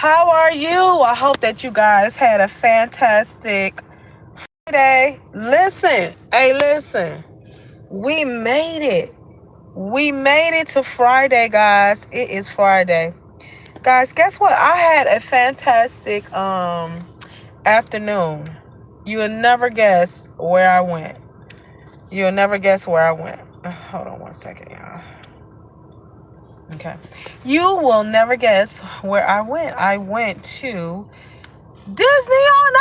How are you? I hope that you guys had a fantastic day. Listen, hey, listen. We made it. We made it to Friday, guys. It is Friday. Guys, guess what? I had a fantastic afternoon. You'll never guess where I went. You'll never guess where I went. Hold on one second, y'all. Okay. You will never guess where I went. I went to Disney on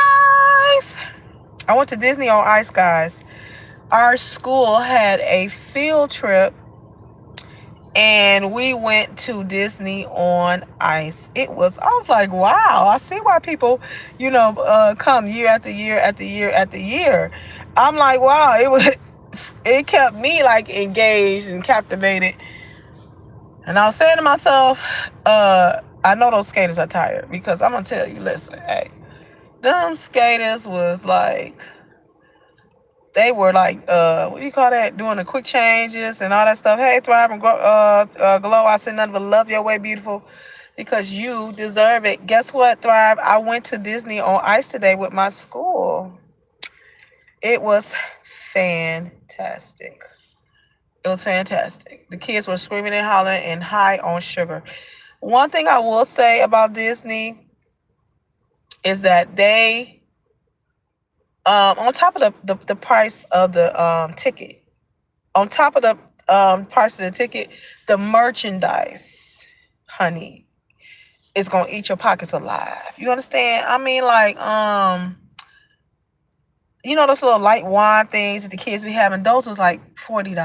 Ice. I went to Disney on Ice, guys. Our school had a field trip and we went to Disney on Ice. I was like, wow, I see why people, come year after year after year after year. I'm like, wow, it kept me like engaged and captivated. And I was saying to myself, I know those skaters are tired because I'm gonna tell you, listen, hey, them skaters was like, they were like, what do you call that? Doing the quick changes and all that stuff. Hey, Thrive and Glow, I said nothing but love your way, beautiful, because you deserve it. Guess what, Thrive? I went to Disney on Ice today with my school. It was fantastic. It was fantastic. The kids were screaming and hollering and high on sugar. One thing I will say about Disney is that they, on top of the price of the ticket, on top of the price of the ticket, the merchandise, honey, is gonna eat your pockets alive. You understand? I mean, like, those little light wine things that the kids be having. Those was like $40.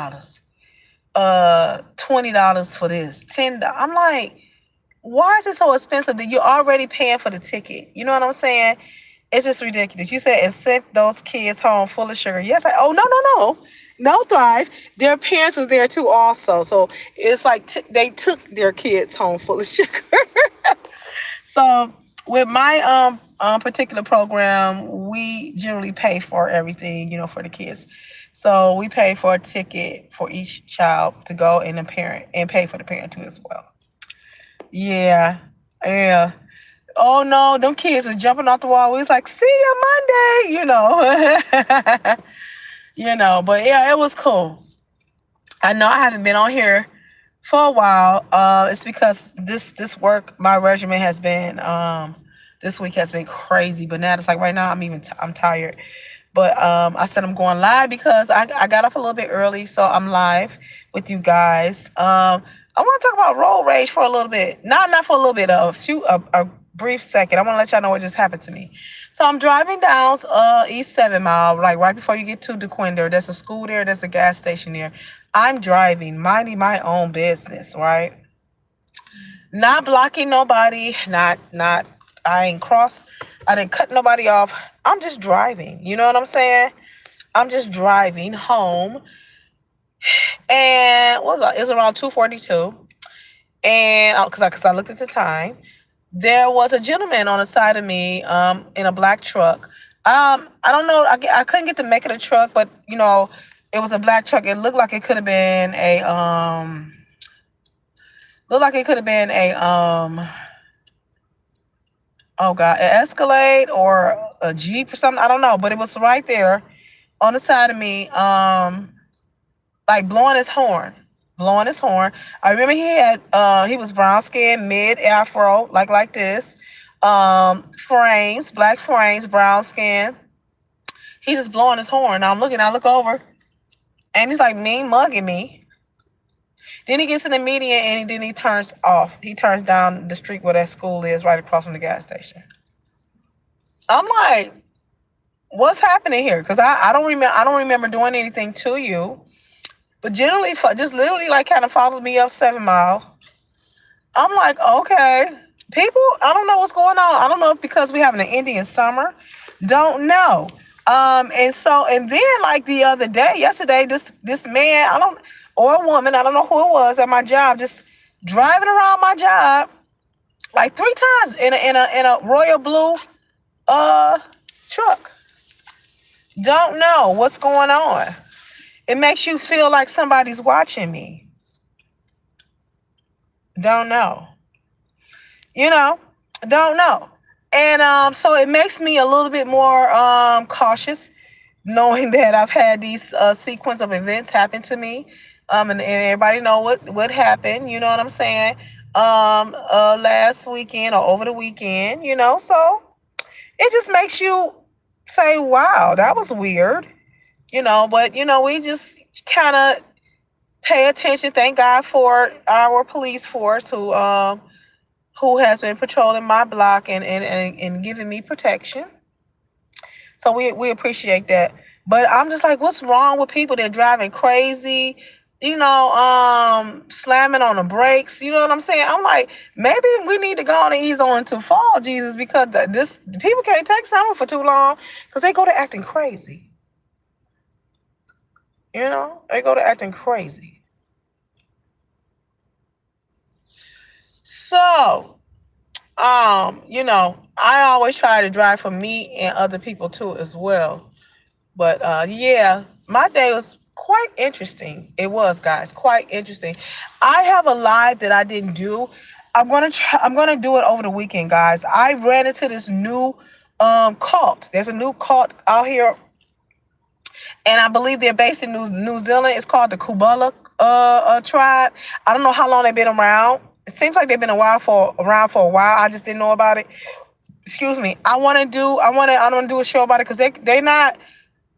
$20 for this. $10. I'm like, why is it so expensive that you're already paying for the ticket? You know what I'm saying? It's just ridiculous. You said it sent those kids home full of sugar. Yes, oh no, Thrive. Their parents was there too, also. So it's like they took their kids home full of sugar. So with my particular program, we generally pay for everything, for the kids. So we pay for a ticket for each child to go and a parent, and pay for the parent too as well. Yeah, yeah. Oh no, them kids were jumping off the wall. We was like, see you Monday, but yeah, it was cool. I know I haven't been on here for a while. It's because this work, my regimen has been this week has been crazy. But now it's like right now I'm tired. But I said I'm going live because I got off a little bit early, so I'm live with you guys. I want to talk about road rage for a little bit. Not for a little bit, a brief second. I want to let y'all know what just happened to me. So I'm driving down East 7 Mile, like right before you get to DeQuinder. There's a school there, there's a gas station there. I'm driving, minding my own business, right? Not blocking nobody, not I didn't cut nobody off. I'm just driving. You know what I'm saying? I'm just driving home. And it was around 2:42. And because I looked at the time, there was a gentleman on the side of me in a black truck. I don't know. I couldn't get the make of the truck, but it was a black truck. It looked like it could have been oh God, an Escalade or a Jeep or something. I don't know, but it was right there on the side of me, like blowing his horn. I remember he was brown skin, mid afro, like this. Black frames, brown skin. He's just blowing his horn. Now I look over, and he's like mean mugging me. Then he gets in the median and then he turns off. He turns down the street where that school is, right across from the gas station. I'm like, what's happening here? Because I don't remember doing anything to you. But generally, just literally like kind of followed me up 7 Mile. I'm like, okay, people, I don't know what's going on. I don't know if because we having an Indian summer. Don't know. And then like the other day, yesterday, this man, or a woman, I don't know who it was at my job, just driving around my job like 3 times in a royal blue truck. Don't know what's going on. It makes you feel like somebody's watching me. Don't know. Don't know. And so it makes me a little bit more cautious, knowing that I've had these sequence of events happen to me. And everybody know what happened. You know what I'm saying? Last weekend or over the weekend. So it just makes you say, "Wow, that was weird." But we just kind of pay attention. Thank God for our police force who has been patrolling my block and giving me protection. So we appreciate that. But I'm just like, what's wrong with people? They're driving crazy, slamming on the brakes. You know what I'm saying? I'm like, maybe we need to go on and ease on to fall, Jesus, because this people can't take something for too long because they go to acting crazy. They go to acting crazy. So, I always try to drive for me and other people too as well. But yeah, my day was quite interesting. It was, guys, quite interesting. I have a live that I didn't do. I'm gonna do it over the weekend, guys. I ran into this new cult. There's a new cult out here, and I believe they're based in New Zealand. It's called the Kubala tribe. I don't know how long they've been around. It seems like they've been around for a while. I just didn't know about it. Excuse me. I want to do a show about it because they're not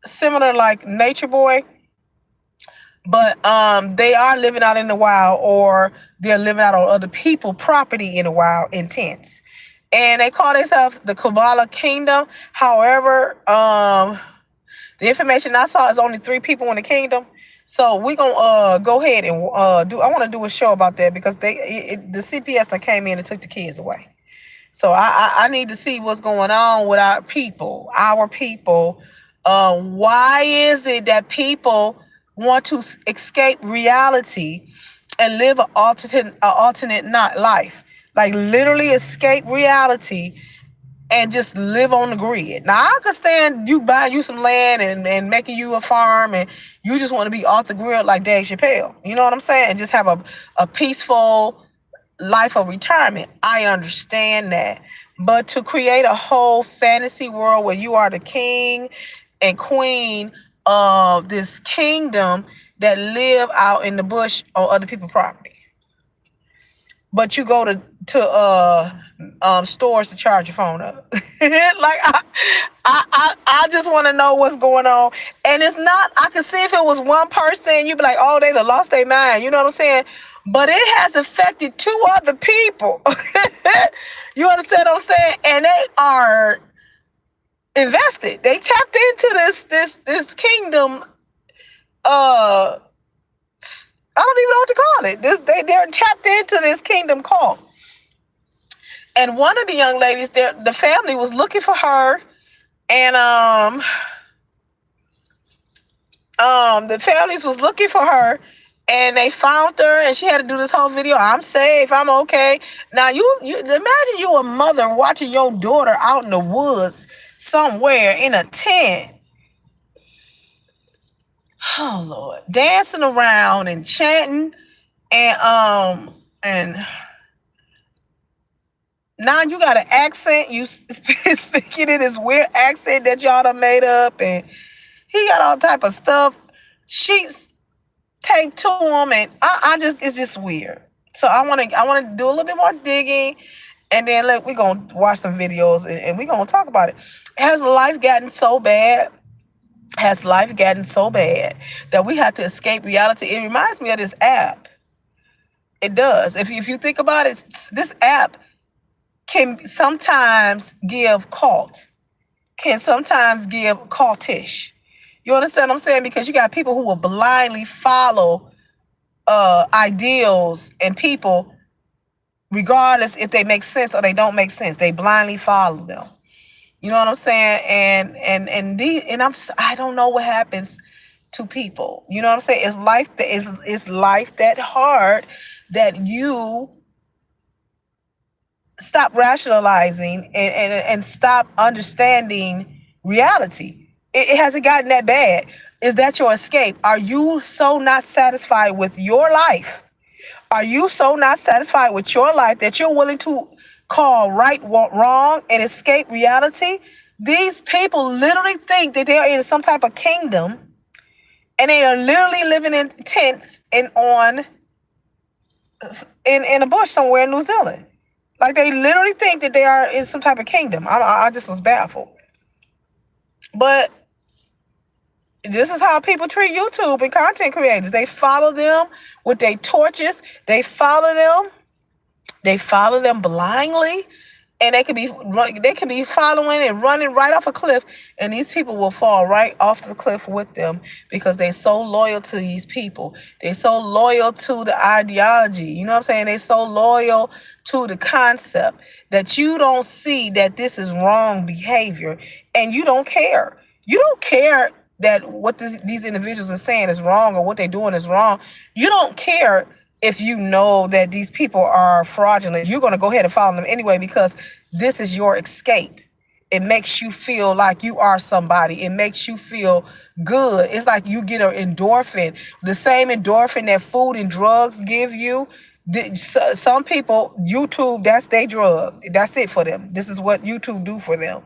similar like Nature Boy, but they are living out in the wild, or they're living out on other people's property in the wild in tents. And they call themselves the Kabbalah Kingdom. However, the information I saw is only 3 people in the kingdom. So we're gonna go ahead and I want to do a show about that because the CPS that came in and took the kids away. So I need to see what's going on with our people. Why is it that people want to escape reality and live an alternate not life? Like literally escape reality and just live on the grid. Now I understand you buying you some land and making you a farm and you just want to be off the grid like Dave Chappelle. You know what I'm saying? And just have a peaceful life of retirement. I understand that. But to create a whole fantasy world where you are the king and queen of this kingdom that live out in the bush on other people's property. But you go to stores to charge your phone up. Like I just want to know what's going on. And it's not, I can see if it was one person, you'd be like, oh, they done lost their mind. You know what I'm saying? But it has affected 2 other people. You understand what I'm saying? And they are invested. They tapped into this kingdom. I don't even know what to call it. They're tapped into this kingdom cult. And one of the young ladies, the family was looking for her, and the families was looking for her, and they found her, and she had to do this whole video. I'm safe. I'm okay. Now you imagine you a mother watching your daughter out in the woods somewhere in a tent. Oh Lord, dancing around and chanting, and now you got an accent. You speaking in this weird accent that y'all done made up, and he got all type of stuff, sheets taped to him, and it's just weird. So I want to do a little bit more digging, and then we're gonna watch some videos and we're gonna talk about it. Has life gotten so bad? Has life gotten so bad that we have to escape reality? It reminds me of this app. It does. If you think about it, this app can sometimes give cultish. You understand what I'm saying? Because you got people who will blindly follow ideals and people, regardless if they make sense or they don't make sense. They blindly follow them. You know what I'm saying? And I don't know what happens to people. You know what I'm saying? Is life that hard that you stop rationalizing and stop understanding reality? It hasn't gotten that bad. Is that your escape? Are you so not satisfied with your life? Are you so not satisfied with your life that you're willing to call right wrong and escape reality. These people literally think that they are in some type of kingdom, and they are literally living in tents and in a bush somewhere in New Zealand. Like, they literally think that they are in some type of kingdom. I just was baffled. But this is how people treat YouTube and content creators. They follow them with their torches. They follow them blindly, and they could be following and running right off a cliff, and these people will fall right off the cliff with them because they're so loyal to these people. They're so loyal to the ideology. You know what I'm saying? They're so loyal to the concept that you don't see that this is wrong behavior, and you don't care. You don't care that what these individuals are saying is wrong or what they're doing is wrong. You don't care if you know that these people are fraudulent. You're going to go ahead and follow them anyway because this is your escape. It makes you feel like you are somebody. It makes you feel good. It's like you get an endorphin, the same endorphin that food and drugs give you. Some people, YouTube, that's their drug. That's it for them. This is what YouTube do for them.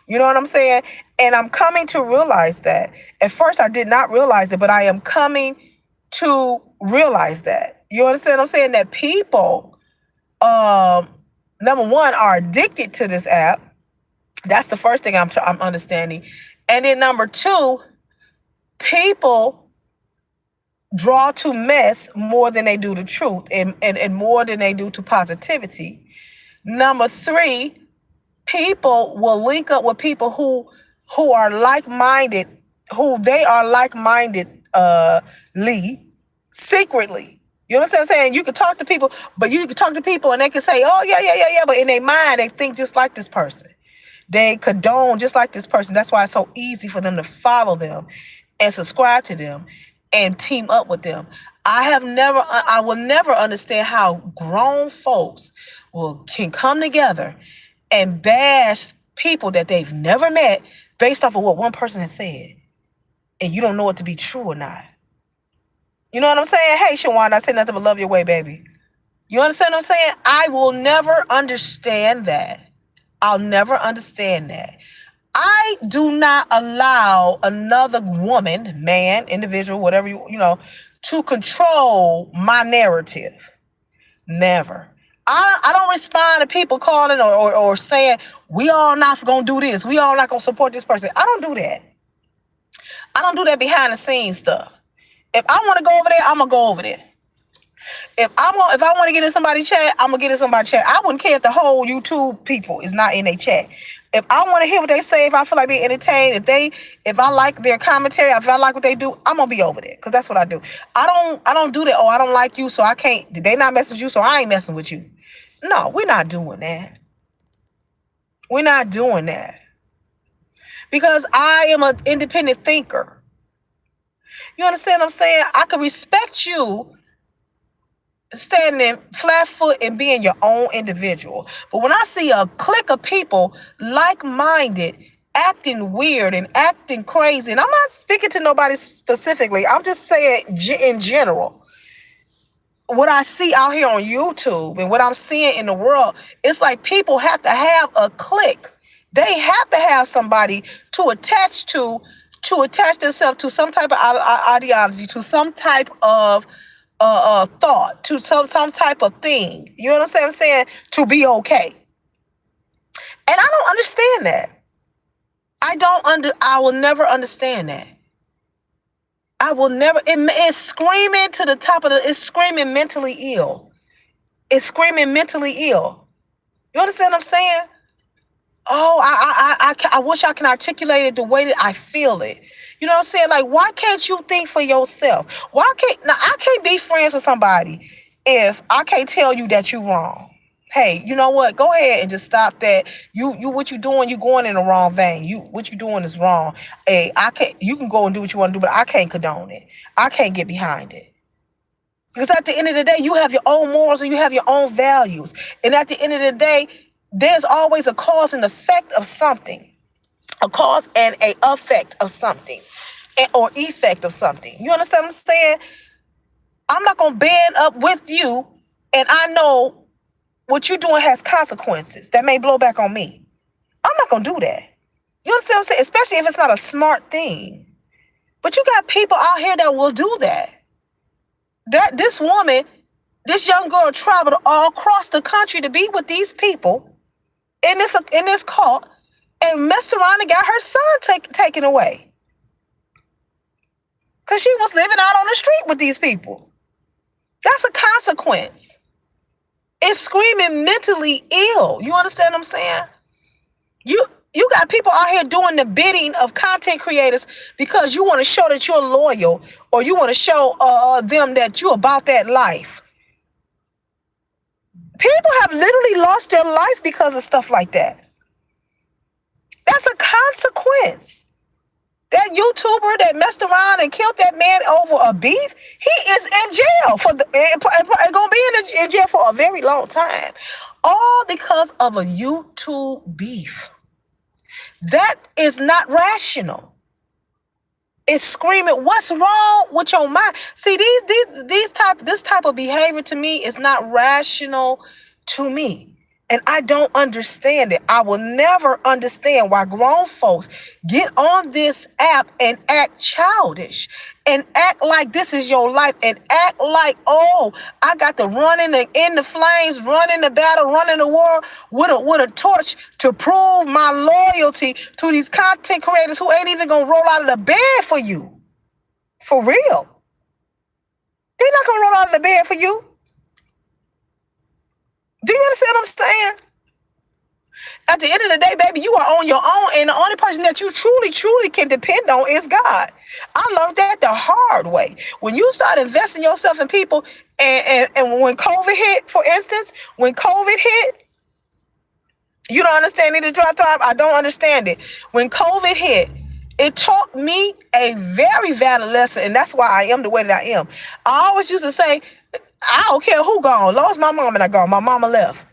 You know what I'm saying? And I'm coming to realize that. At first, I did not realize it, but I am coming to realize that. You understand what I'm saying? That people, number one, are addicted to this app. That's the first thing I'm understanding. And then number two, people draw to mess more than they do to truth, and more than they do to positivity. Number three, people will link up with people who are like-minded, who they are like-minded secretly. You understand what I'm saying? You can talk to people, but you can talk to people and they can say, oh, yeah. But in their mind, they think just like this person. They condone just like this person. That's why it's so easy for them to follow them and subscribe to them and team up with them. I will never understand how grown folks can come together and bash people that they've never met based off of what one person has said. And you don't know it to be true or not. You know what I'm saying? Hey, Shawanda, I say nothing but love your way, baby. You understand what I'm saying? I will never understand that. I'll never understand that. I do not allow another woman, man, individual, whatever you know, to control my narrative. Never. I don't respond to people calling or saying, we all not going to do this. We all not going to support this person. I don't do that. I don't do that behind the scenes stuff. If I want to go over there, I'm going to go over there. If I want to get in somebody's chat, I'm going to get in somebody's chat. I wouldn't care if the whole YouTube people is not in their chat. If I want to hear what they say, if I feel like being entertained, if I like their commentary, if I like what they do, I'm gonna be over there because that's what I do. I don't do that. Oh, I don't like you, so I can't. Did they not mess with you, so I ain't messing with you? No, we're not doing that. We're not doing that because I am an independent thinker. You understand what I'm saying? I can respect you standing flat foot and being your own individual. But when I see a clique of people like-minded acting weird and acting crazy, and I'm not speaking to nobody specifically, I'm just saying in general, what I see out here on YouTube and what I'm seeing in the world, it's like people have to have a clique. They have to have somebody to attach themselves to some type of ideology, to some type of thought, to some type of thing. You know what I'm saying? To be okay. And I don't understand that. I will never understand that. I will never. It's screaming to the top of it's screaming mentally ill. It's screaming mentally ill. You understand what I'm saying? Oh, I wish I can articulate it the way that I feel it. You know what I'm saying? Like, why can't you think for yourself? I can't be friends with somebody if I can't tell you that you're wrong. Hey, you know what? Go ahead and just stop that. You what you doing? You going in the wrong vein. What you doing is wrong. Hey, I can't. You can go and do what you want to do, but I can't condone it. I can't get behind it. Because at the end of the day, you have your own morals and you have your own values. And at the end of the day, there's always a cause and effect of something. A cause and a effect of something. Or effect of something. You understand what I'm saying? I'm not going to band up with you, and I know what you're doing has consequences that may blow back on me. I'm not going to do that. You understand what I'm saying? Especially if it's not a smart thing. But you got people out here that will do that. This woman, this young girl traveled all across the country to be with these people in this cult and messed around and got her son taken away. Because she was living out on the street with these people. That's a consequence. It's screaming mentally ill. You understand what I'm saying? You got people out here doing the bidding of content creators because you want to show that you're loyal, or you want to show them that you're about that life. People have literally lost their life because of stuff like that. That's a consequence. That YouTuber that messed around and killed that man over a beef, he is in jail gonna be in jail for a very long time. All because of a YouTube beef. That is not rational. It's screaming, what's wrong with your mind? See, this type of behavior to me is not rational to me. And I don't understand it. I will never understand why grown folks get on this app and act childish and act like this is your life and act like, oh, I got to run in the flames, run in the battle, run in the war with a torch to prove my loyalty to these content creators who ain't even gonna roll out of the bed for you. For real. They're not gonna roll out of the bed for you. Do you understand what I'm saying? At the end of the day, baby, you are on your own, and the only person that you truly can depend on is God. I learned that the hard way. When you start investing yourself in people, and when COVID hit, for instance, when COVID hit, you don't understand it, Drive Thrive. I don't understand it. When COVID hit, it taught me a very valid lesson, and that's why I am the way that I am. I always used to say, I don't care who gone. Lost my mom and I gone. My mama left.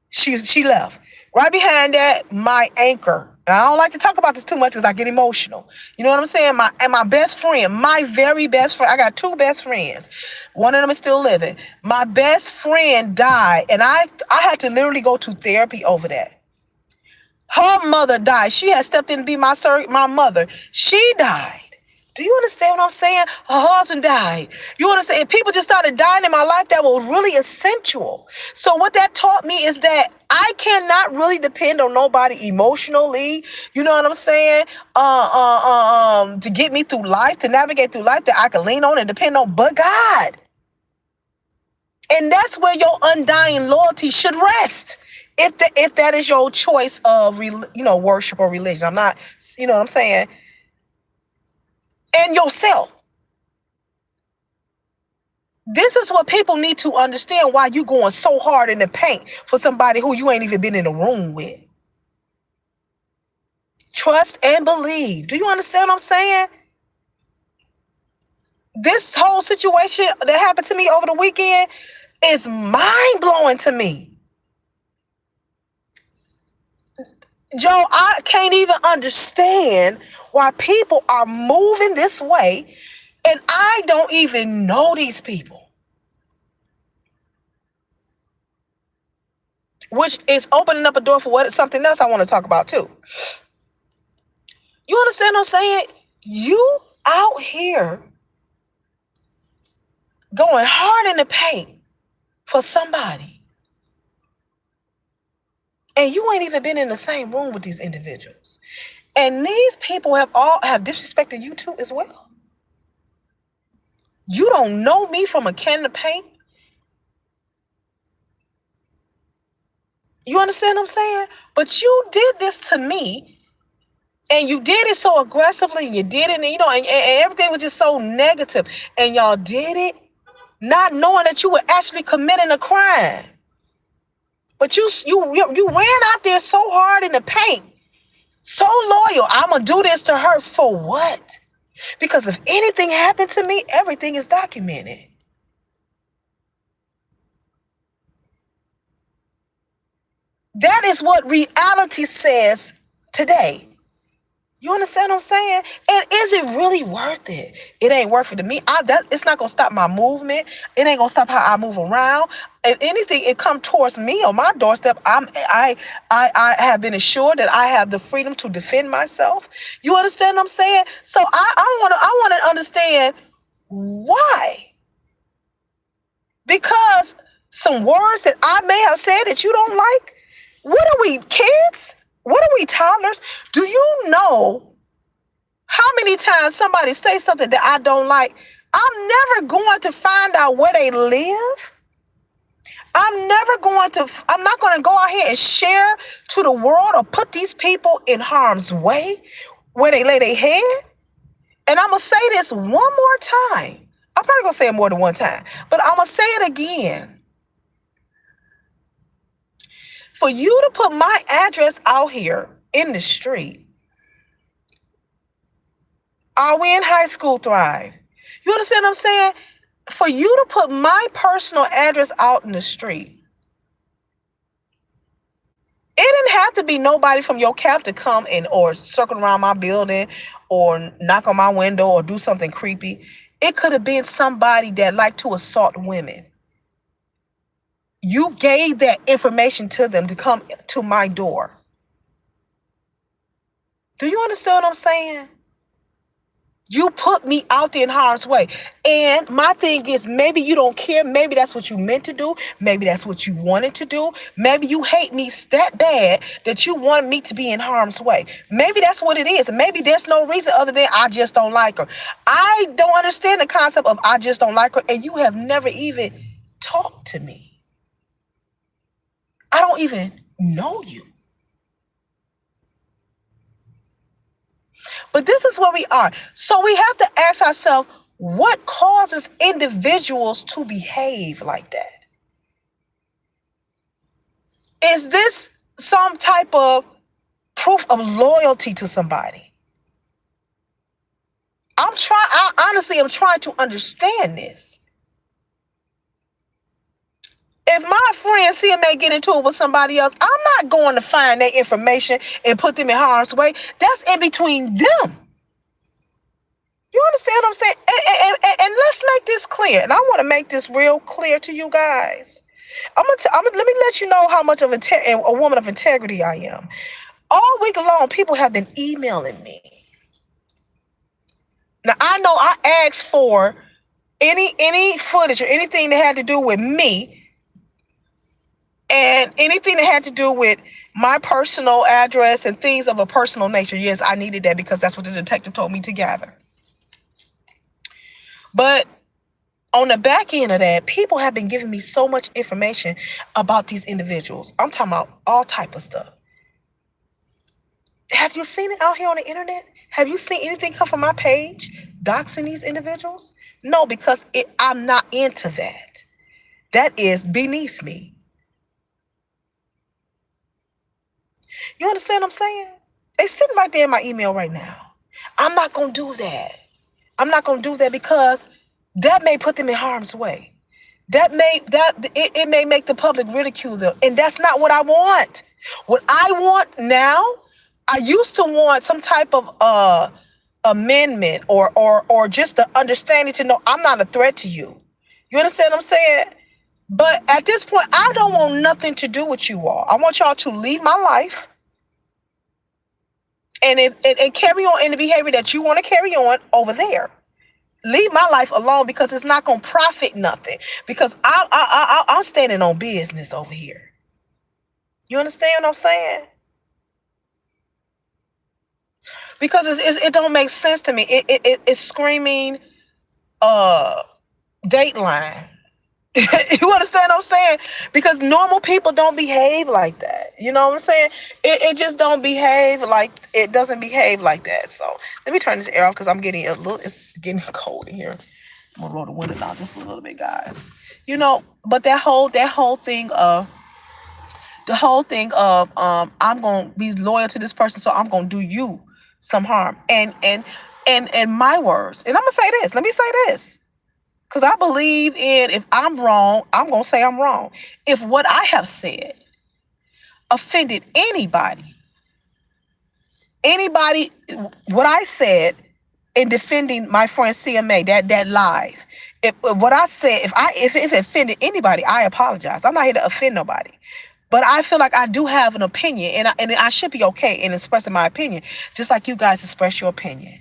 She left. Right behind that, my anchor. And I don't like to talk about this too much because I get emotional. You know what I'm saying? My best friend, my very best friend. I got two best friends. One of them is still living. My best friend died, and I had to literally go to therapy over that. Her mother died. She had stepped in to be my mother. She died. Do you understand what I'm saying? Her husband died. You understand? And people just started dying in my life that was really essential. So what that taught me is that I cannot really depend on nobody emotionally. You know what I'm saying? To get me through life, to navigate through life, that I can lean on and depend on, but God. And that's where your undying loyalty should rest. If that is your choice of worship or religion. I'm not, you know what I'm saying? And yourself. This is what people need to understand, why you going so hard in the paint for somebody who you ain't even been in a room with. Trust and believe. Do you understand what I'm saying? This whole situation that happened to me over the weekend is mind-blowing to me. Joe, I can't even understand why people are moving this way, and I don't even know these people. Which is opening up a door for something else I want to talk about too. You understand what I'm saying? You out here going hard in the paint for somebody, and you ain't even been in the same room with these individuals. And these people have disrespected you too as well. You don't know me from a can of paint. You understand what I'm saying? But you did this to me, and you did it so aggressively, and you did it, and everything was just so negative. And y'all did it not knowing that you were actually committing a crime. But you ran out there so hard in the paint, so loyal. I'm going to do this to her for what? Because if anything happened to me, everything is documented. That is what reality says today. You understand what I'm saying? And is it really worth it? It ain't worth it to me. It's not gonna stop my movement. It ain't gonna stop how I move around. If anything, it come towards me on my doorstep. I have been assured that I have the freedom to defend myself. You understand what I'm saying? So I wanna understand why. Because some words that I may have said that you don't like. What are we, kids? What are we, toddlers? Do you know how many times somebody say something that I don't like? I'm never going to find out where they live. I'm not going to go out here and share to the world or put these people in harm's way where they lay their head. And I'm going to say this one more time. I'm probably going to say it more than one time, but I'm going to say it again. For you to put my address out here in the street, are we in high school Thrive? You understand what I'm saying? For you to put my personal address out in the street, it didn't have to be nobody from your camp to come and or circle around my building or knock on my window or do something creepy. It could have been somebody that liked to assault women. You gave that information to them to come to my door. Do you understand what I'm saying? You put me out there in harm's way. And my thing is, maybe you don't care. Maybe that's what you meant to do. Maybe that's what you wanted to do. Maybe you hate me that bad that you want me to be in harm's way. Maybe that's what it is. Maybe there's no reason other than I just don't like her. I don't understand the concept of I just don't like her. And you have never even talked to me. I don't even know you. But this is where we are. So we have to ask ourselves, what causes individuals to behave like that? Is this some type of proof of loyalty to somebody? I honestly am trying to understand this. If my friend CMA get into it with somebody else, I'm not going to find their information and put them in harm's way. That's in between them. You understand what I'm saying? And let's make this clear. And I want to make this real clear to you guys. Let me let you know how much of a woman of integrity I am. All week long, people have been emailing me. Now, I know I asked for any footage or anything that had to do with me and anything that had to do with my personal address and things of a personal nature. Yes, I needed that because that's what the detective told me to gather. But on the back end of that, people have been giving me so much information about these individuals. I'm talking about all type of stuff. Have you seen it out here on the internet? Have you seen anything come from my page doxing these individuals? No, because I'm not into that. That is beneath me. You understand what I'm saying? It's sitting right there in my email right now. I'm not going to do that. I'm not going to do that because that may put them in harm's way. It may make the public ridicule them. And that's not what I want. What I want now, I used to want some type of amendment or just the understanding to know I'm not a threat to you. You understand what I'm saying? But at this point, I don't want nothing to do with you all. I want y'all to leave my life and carry on in the behavior that you want to carry on over there. Leave my life alone because it's not going to profit nothing. Because I'm standing on business over here. You understand what I'm saying? Because it don't make sense to me. It's screaming Dateline. You understand what I'm saying? Because normal people don't behave like that. You know what I'm saying? It just don't behave like, it doesn't behave like that. So let me turn this air off because it's getting cold in here. I'm gonna roll the window down just a little bit, guys. You know, but that whole thing of I'm gonna be loyal to this person, so I'm gonna do you some harm. And my words, and I'm gonna say this. Let me say this. Because I believe in, if I'm wrong, I'm going to say I'm wrong. If what I have said offended anybody, Anybody, what I said in defending my friend CMA, that live. If what I said, if it offended anybody, I apologize. I'm not here to offend nobody. But I feel like I do have an opinion, and I should be okay in expressing my opinion, just like you guys express your opinion.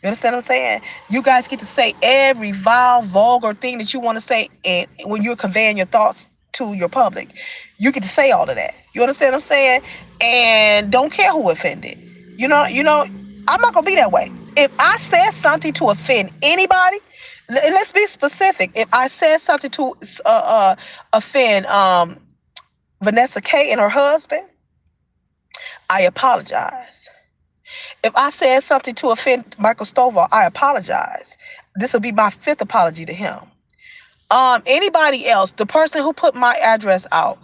You understand what I'm saying? You guys get to say every vile, vulgar thing that you want to say, and when you're conveying your thoughts to your public, you get to say all of that. You understand what I'm saying? And don't care who offended. You know, I'm not gonna be that way. If I said something to offend anybody, and let's be specific. If I said something to offend Vanessa K and her husband, I apologize. If I said something to offend Michael Stovall, I apologize. This will be my 5th apology to him. Anybody else, the person who put my address out,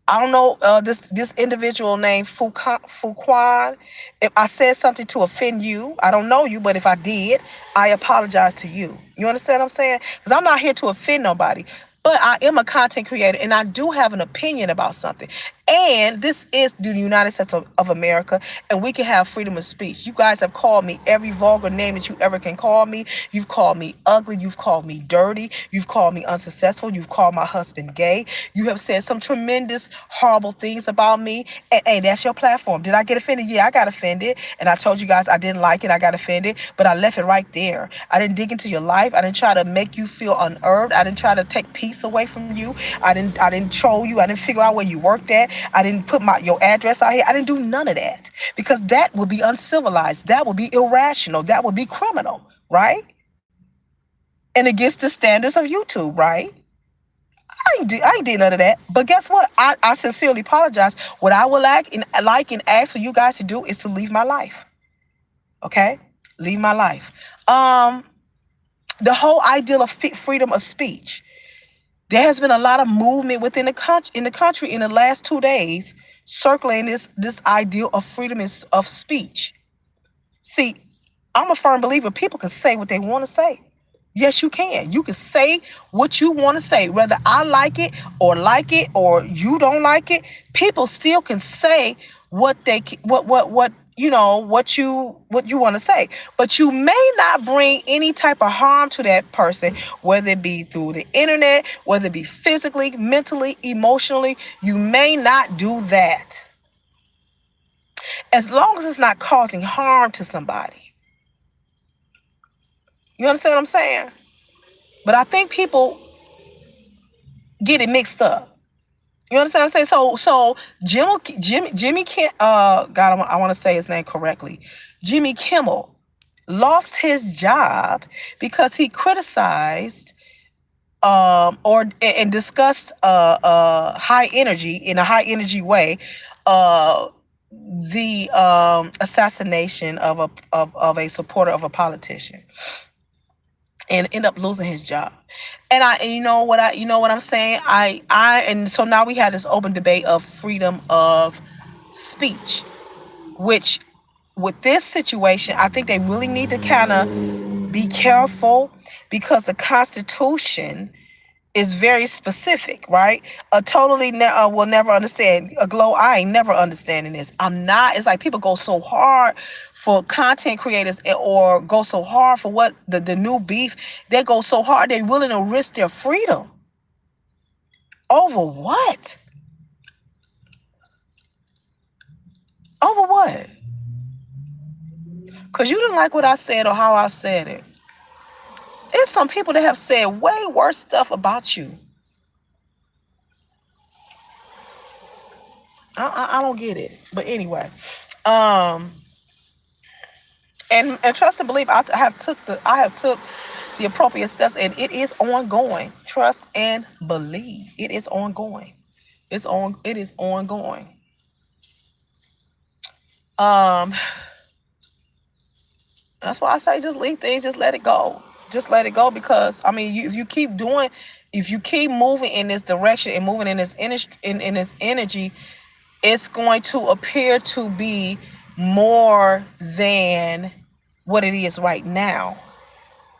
I don't know this individual named Fuquan. If I said something to offend you, I don't know you, but if I did, I apologize to you. You understand what I'm saying? Because I'm not here to offend nobody. But I am a content creator, and I do have an opinion about something. And this is the United States of America, and we can have freedom of speech. You guys have called me every vulgar name that you ever can call me. You've called me ugly. You've called me dirty. You've called me unsuccessful. You've called my husband gay. You have said some tremendous, horrible things about me. And that's your platform. Did I get offended? Yeah, I got offended. And I told you guys I didn't like it. I got offended. But I left it right there. I didn't dig into your life. I didn't try to make you feel unnerved. I didn't try to take peace away from you. I didn't troll you. I didn't figure out where you worked at. I didn't put your address out here. I didn't do none of that, because that would be uncivilized. That would be irrational. That would be criminal, right? And against the standards of YouTube, right? I ain't did none of that. But guess what? I sincerely apologize. What I would like and ask for you guys to do is to leave my life. Okay? Leave my life. The whole ideal of freedom of speech. There has been a lot of movement within the country in the last 2 days circling this ideal of freedom of speech. See, I'm a firm believer people can say what they want to say. Yes, you can. You can say what you want to say, whether I like it or you don't like it. People still can say what you want to say, but you may not bring any type of harm to that person, whether it be through the internet, whether it be physically, mentally, emotionally. You may not do that as long as it's not causing harm to somebody. You understand what I'm saying? But I think people get it mixed up. You understand what I'm saying? So Jimmy God, I want to say his name correctly. Jimmy Kimmel lost his job because he criticized and discussed high energy in a high energy way the assassination of a supporter of a politician, and end up losing his job. And you know what I'm saying? And so now we have this open debate of freedom of speech, which with this situation, I think they really need to kind of be careful, because the Constitution is very specific, right? Will never understand. A Glow, I ain't never understanding this. I'm not. It's like people go so hard for content creators, or go so hard for what the new beef. They go so hard, they're willing to risk their freedom. Over what? Over what? Because you didn't like what I said or how I said it. There's some people that have said way worse stuff about you. I don't get it. But anyway, and trust and believe, I have took the appropriate steps, and it is ongoing. Trust and believe, it is ongoing. It is ongoing. That's why I say just leave things, just let it go. Just let it go, because I mean, if you keep moving in this direction and moving in this energy, it's going to appear to be more than what it is right now.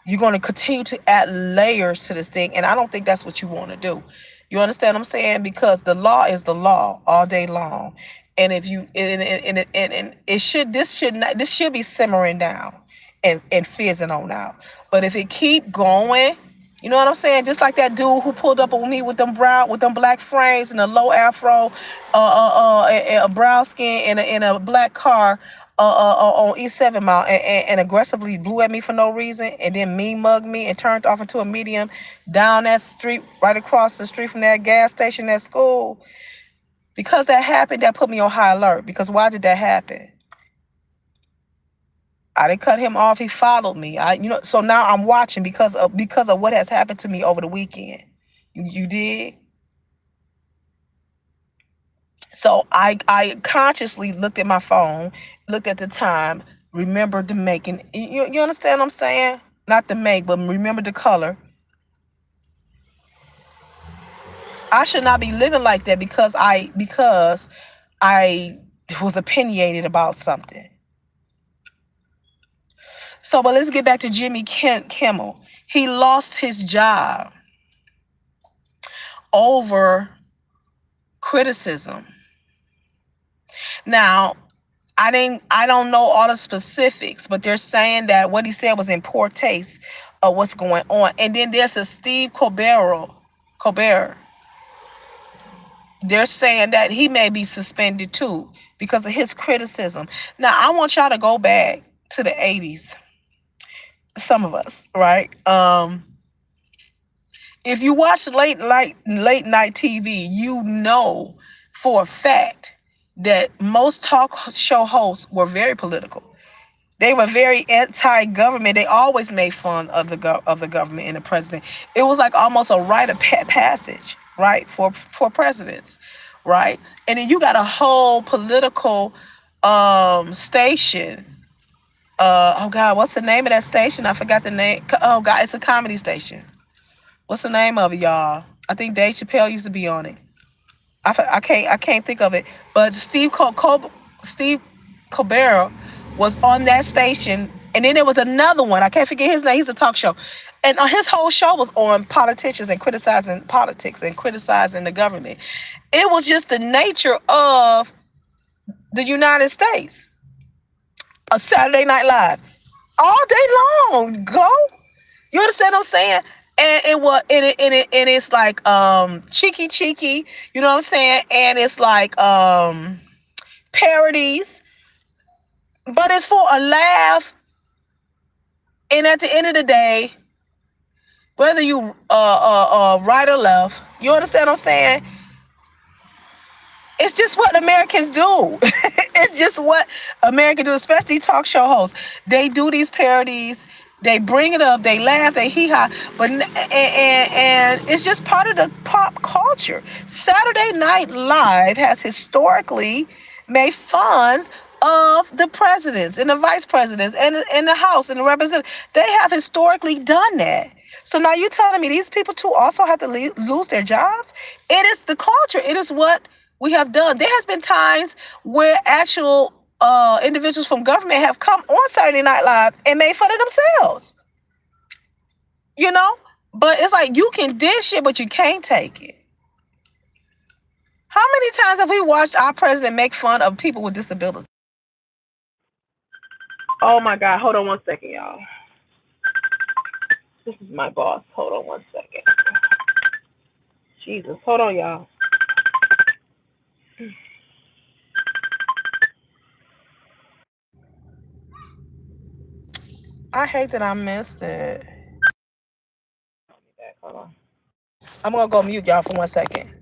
You're going to continue to add layers to this thing, and I don't think that's what you want to do. You understand what I'm saying? Because the law is the law all day long. And if you and it should this should be simmering down and fizzing on out. But if it keep going, you know what I'm saying? Just like that dude who pulled up on me with them black frames and a low afro, a brown skin in a black car, on East 7 Mile, and aggressively blew at me for no reason, and then mean mugged me and turned off into a medium down that street, right across the street from that gas station at school. Because that happened, that put me on high alert. Because why did that happen? I didn't cut him off. He followed me. So now I'm watching because of what has happened to me over the weekend. You did. So I consciously looked at my phone, looked at the time, remembered the making. You understand what I'm saying? Not the make, but remember the color. I should not be living like that because I was opinionated about something. So, but let's get back to Jimmy Kimmel. He lost his job over criticism. Now, I don't know all the specifics, but they're saying that what he said was in poor taste of what's going on. And then there's a Steve Colbert. They're saying that he may be suspended too because of his criticism. Now, I want y'all to go back to the 80s. Some of us, right? If you watch late night TV, you know for a fact that most talk show hosts were very political. They were very anti-government. They always made fun of the government and the president. It was like almost a rite of passage, right, for presidents, right? And then you got a whole political station. Oh God, what's the name of that station? I forgot the name. Oh God, it's a comedy station. What's the name of it, y'all? I think Dave Chappelle used to be on it. I can't think of it. But Steve Colbert was on that station, and then there was another one. I can't forget his name. He's a talk show, and his whole show was on politicians and criticizing politics and criticizing the government. It was just the nature of the United States. A Saturday Night Live, all day long. Go. You understand what I'm saying? And it's like cheeky, you know what I'm saying? And it's like parodies, but it's for a laugh. And at the end of the day, whether you right or left, you understand what I'm saying? It's just what Americans do. It's just what Americans do, especially talk show hosts. They do these parodies. They bring it up. They laugh. They hee-haw. But and it's just part of the pop culture. Saturday Night Live has historically made fun of the presidents and the vice presidents and the House and the representatives. They have historically done that. So now you're telling me these people too also have to lose their jobs? It is the culture. It is what we have done. There has been times where actual individuals from government have come on Saturday Night Live and made fun of themselves. You know? But it's like you can dish it, but you can't take it. How many times have we watched our president make fun of people with disabilities? Oh my God. Hold on one second, y'all. This is my boss. Hold on one second. Jesus. Hold on, y'all. I hate that I missed it. Hold on. I'm going to go mute y'all for 1 second.